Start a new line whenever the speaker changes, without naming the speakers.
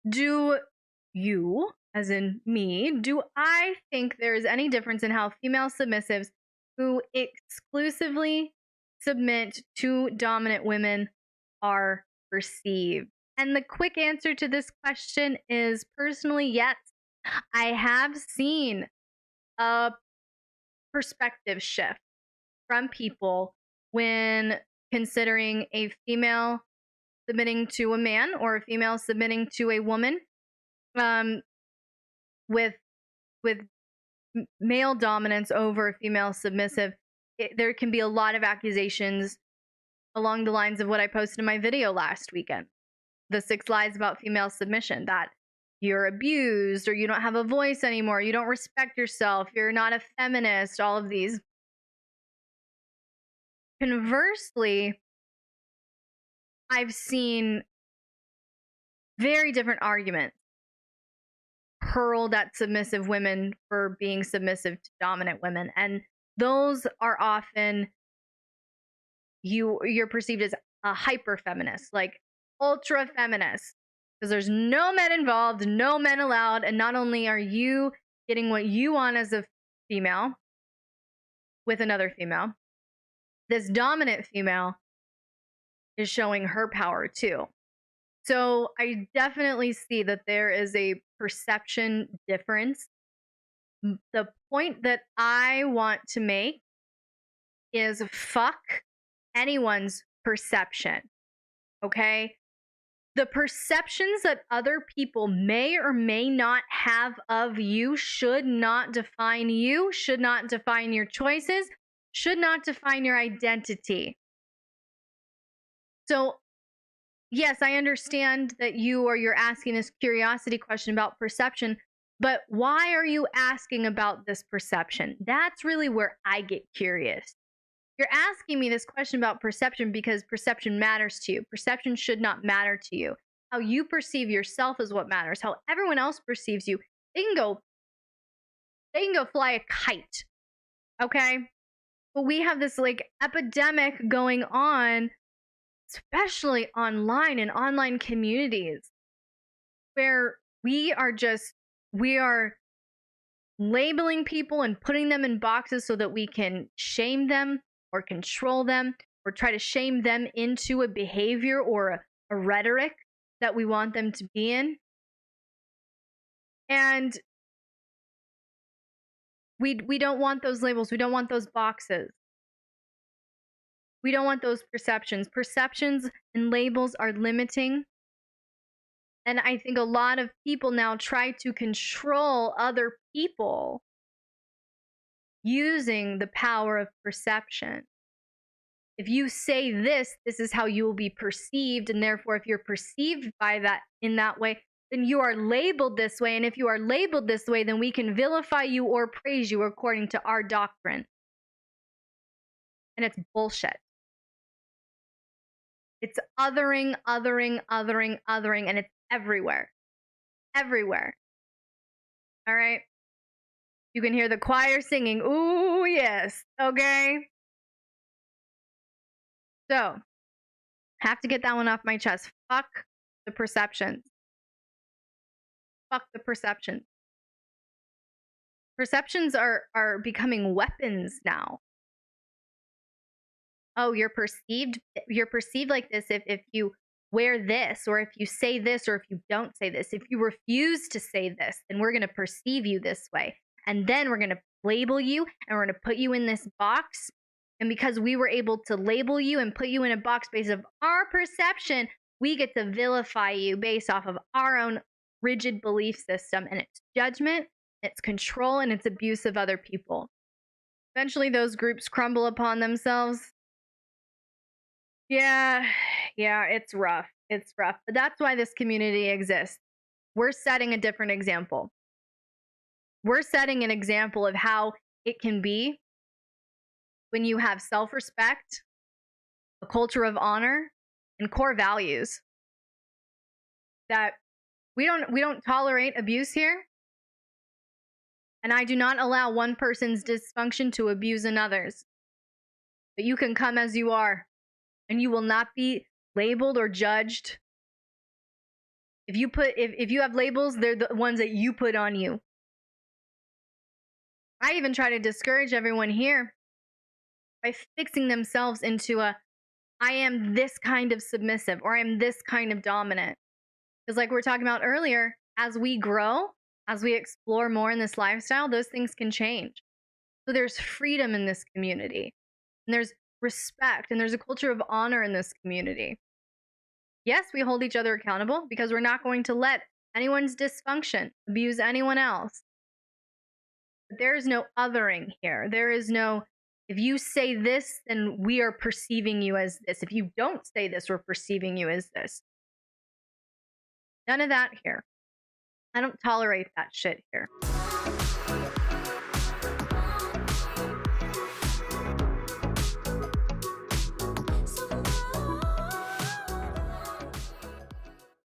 Do you, as in me, do I think there is any difference in how female submissives who exclusively submit to dominant women are perceived? And the quick answer to this question is personally, yes. I have seen a perspective shift from people when considering a female submitting to a man or a female submitting to a woman, um, with with male dominance over a female submissive. There can be a lot of accusations along the lines of what I posted in my video last weekend, the 6 lies about female submission, that you're abused or you don't have a voice anymore, you don't respect yourself, you're not a feminist, all of these. Conversely, I've seen very different arguments hurled at submissive women for being submissive to dominant women, and those are often you're perceived as a hyper feminist, like ultra feminist, because there's no men involved, no men allowed, and not only are you getting what you want as a female with another female, this dominant female is showing her power too. So I definitely see that there is a perception difference. The point that I want to make is fuck anyone's perception, okay? The perceptions that other people may or may not have of you should not define you, should not define your choices, should not define your identity. So yes, I understand that you're asking this curiosity question about perception, but why are you asking about this perception? That's really where I get curious. You're asking me this question about perception because perception matters to you. Perception should not matter to you. How you perceive yourself is what matters. How everyone else perceives you, they can go fly a kite. Okay? But we have this like epidemic going on, especially online in online communities, where we are labeling people and putting them in boxes so that we can shame them or control them or try to shame them into a behavior or a rhetoric that we want them to be in. And we don't want those labels. We don't want those boxes. We don't want those perceptions. Perceptions and labels are limiting. And I think a lot of people now try to control other people using the power of perception. If you say this is how you will be perceived. And therefore, if you're perceived by that in that way, then you are labeled this way. And if you are labeled this way, then we can vilify you or praise you according to our doctrine. And it's bullshit. It's othering, and it's everywhere. Everywhere. All right? You can hear the choir singing. Ooh, yes. Okay? So, have to get that one off my chest. Fuck the perceptions. Fuck the perceptions. Perceptions are becoming weapons now. Oh, you're perceived like this if you wear this, or if you say this, or if you don't say this. If you refuse to say this, then we're going to perceive you this way. And then we're going to label you, and we're going to put you in this box. And because we were able to label you and put you in a box based on our perception, we get to vilify you based off of our own rigid belief system. And it's judgment, it's control, and it's abuse of other people. Eventually, those groups crumble upon themselves. Yeah, it's rough. It's rough. But that's why this community exists. We're setting a different example. We're setting an example of how it can be when you have self-respect, a culture of honor, and core values. That we don't tolerate abuse here. And I do not allow one person's dysfunction to abuse another's. But you can come as you are. And you will not be labeled or judged If you have labels, they're the ones that you put on you. I even try to discourage everyone here by fixing themselves into a I am this kind of submissive or I'm this kind of dominant. Because like we were talking about earlier, as we grow, as we explore more in this lifestyle, those things can change. So there's freedom in this community. And there's respect and there's a culture of honor in this community. Yes, we hold each other accountable because we're not going to let anyone's dysfunction abuse anyone else. But there is no othering here. There is no, if you say this, then we are perceiving you as this. If you don't say this, we're perceiving you as this. None of that here. I don't tolerate that shit here.